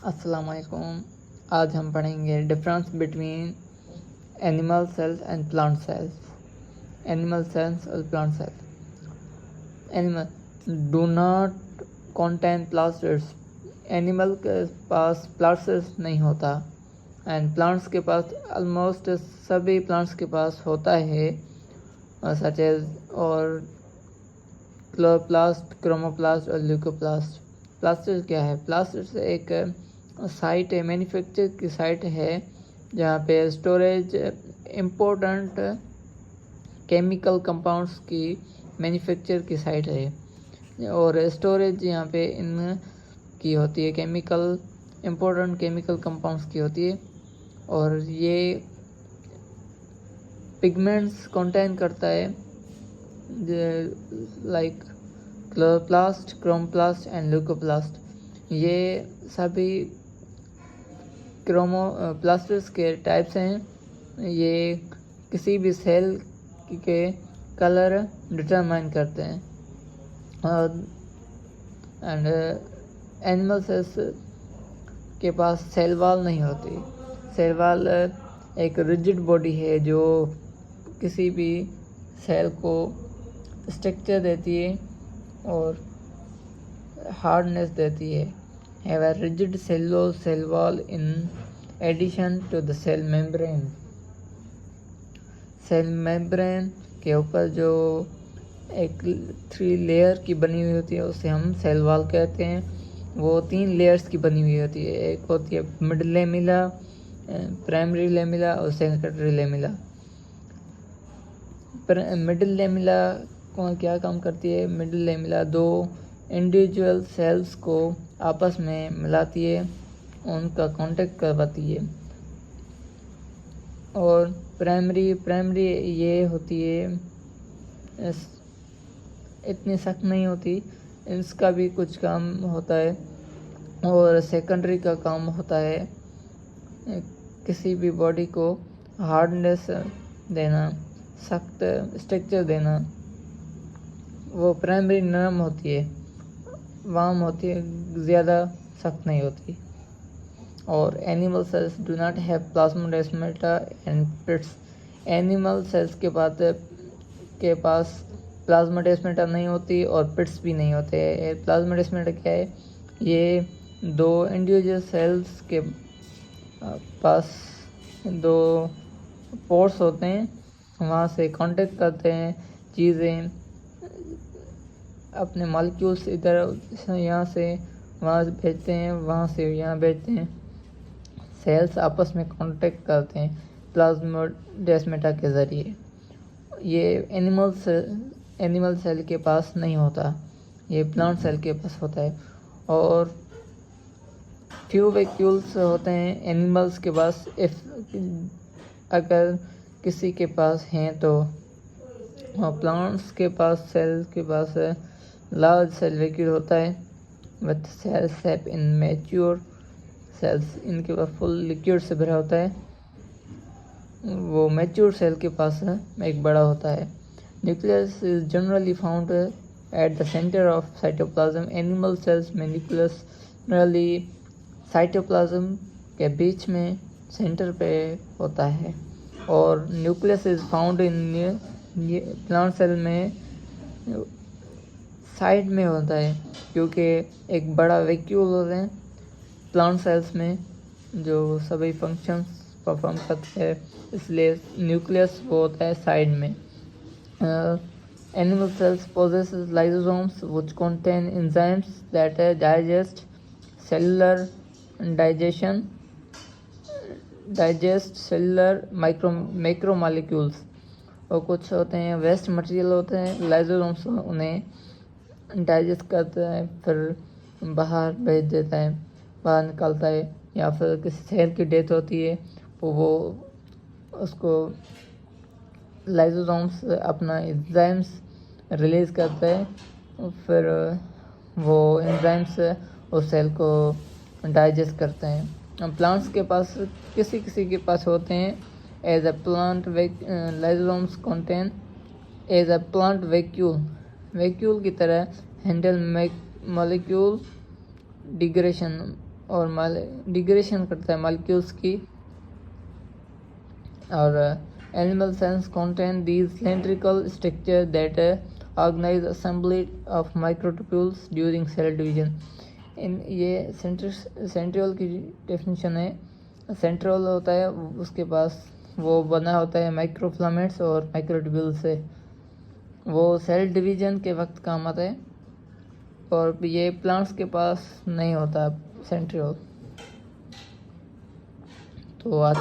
अस्सलाम वालेकुम। आज हम पढ़ेंगे difference between animal cells and plant cells. Animal cells और plant cells. Animal do not contain plastids. Animal के पास प्लास्टिड्स नहीं होता एंड प्लांट्स के पास ऑलमोस्ट सभी प्लांट्स के पास होता है, सच एज और क्लोरोप्लास्ट, क्रोमोप्लास्ट और ल्यूकोप्लास्ट। प्लास्टिड क्या है? प्लास्टिड एक साइट है, मैन्युफैक्चर की साइट है जहाँ पे स्टोरेज इम्पोर्टेंट केमिकल कंपाउंड्स की मैन्युफैक्चर की साइट है और स्टोरेज यहाँ पे इन की होती है, इम्पोर्टेंट केमिकल कंपाउंड्स की होती है और ये पिगमेंट्स कंटेन करता है like chloroplast, chromoplast and leucoplast. ये सभी प्लास्टिड्स के टाइप्स हैं। ये किसी भी सेल के कलर डिटरमाइन करते हैं एंड एनिमल सेल्स के पास सेल वॉल नहीं होती। सेल वॉल एक रिजिड बॉडी है जो किसी भी सेल को स्ट्रक्चर देती है और हार्डनेस देती है। Have a rigid cellulose cell wall in addition to the cell membrane। Cell membrane के ऊपर जो एक 3 लेयर की बनी हुई होती है उसे हम सेल वॉल कहते हैं। वो 3 लेयर्स की बनी हुई होती है। एक होती है मिड लेमिला, प्राइमरी लेमिला और सेकेंडरी लेमिला। मिडिल लेमिला कौन क्या काम करती है? मिडिल लेमिला 2 इंडिविजुअल सेल्स को आपस में मिलाती है, उनका कांटेक्ट करवाती है। और प्राइमरी ये होती है, इतनी सख्त नहीं होती, इसका भी कुछ काम होता है। और सेकेंडरी का काम होता है किसी भी बॉडी को हार्डनेस देना, सख्त स्ट्रक्चर देना। वो प्राइमरी नरम होती है, वार्म होती है, ज़्यादा सख्त नहीं होती। और animal cells do not have plasmodesmata and pits. Animal cells के पास प्लाज्मोडेस्माटा नहीं होती और पिट्स भी नहीं होते। प्लाज्मोडेस्माटा क्या है? ये 2 इंडिविजुअल सेल्स के पास 2 पोर्स होते हैं, वहाँ से कांटेक्ट करते हैं चीज़ें, अपने मॉलिक्यूल्स इधर यहाँ से वहाँ भेजते हैं, वहाँ से यहाँ भेजते हैं। सेल्स आपस में कांटेक्ट करते हैं प्लाज्मोडेस्माटा के ज़रिए। ये एनिमल सेल के पास नहीं होता, ये प्लांट सेल के पास होता है। और फ्यू वैक्यूल्स होते हैं एनिमल्स के पास, अगर किसी के पास हैं तो। प्लांट्स के पास सेल्स के पास लार्ज सेल वैक्यूल होता है with cell sap in mature cells. इनके पास फुल लिक्विड से भरा होता है, वो मैच्योर सेल के पास एक बड़ा होता है। Nucleus is generally found at the centre of cytoplasm. Animal cells में न्यूक्लियस जनरली साइटोप्लाज्म के बीच में सेंटर पे होता है और nucleus is found in plant cell में साइड में होता है, क्योंकि एक बड़ा वैक्यूल होता है प्लांट सेल्स में जो सभी फंक्शंस परफॉर्म करते हैं, इसलिए न्यूक्लियस वो होता है साइड में। Animal cells possesses lysosomes which contain enzymes that digest cellular macromolecules। और कुछ होते हैं वेस्ट मटेरियल होते हैं, लाइसोसोम्स उन्हें डाइजेस्ट करता है, फिर बाहर भेज देता है, बाहर निकालता है। या फिर किसी सेल की डेथ होती है तो वो उसको लाइसोसोम्स अपना एंजाइम्स रिलीज़ करता है, फिर वो एंजाइम्स उस सेल को डाइजेस्ट करते हैं। प्लांट्स के पास किसी के पास होते हैं as a plant lysosomes contain as a plant vacuole की तरह हैंडल मॉलिक्यूल डिग्रेशन और डिग्रेडेशन करता है मॉलिक्यूल्स की। और animal cells contain these cylindrical structure that organise assembly of microtubules during cell division. ये सेंट्रियोल की डेफिनेशन है। सेंट्रियोल होता है उसके पास वो बना होता है माइक्रोफिलामेंट्स और माइक्रोट्यूब्यूल से, वो सेल डिवीजन के वक्त काम आता है। और ये प्लांट्स के पास नहीं होता सेंट्रियोल। तो आज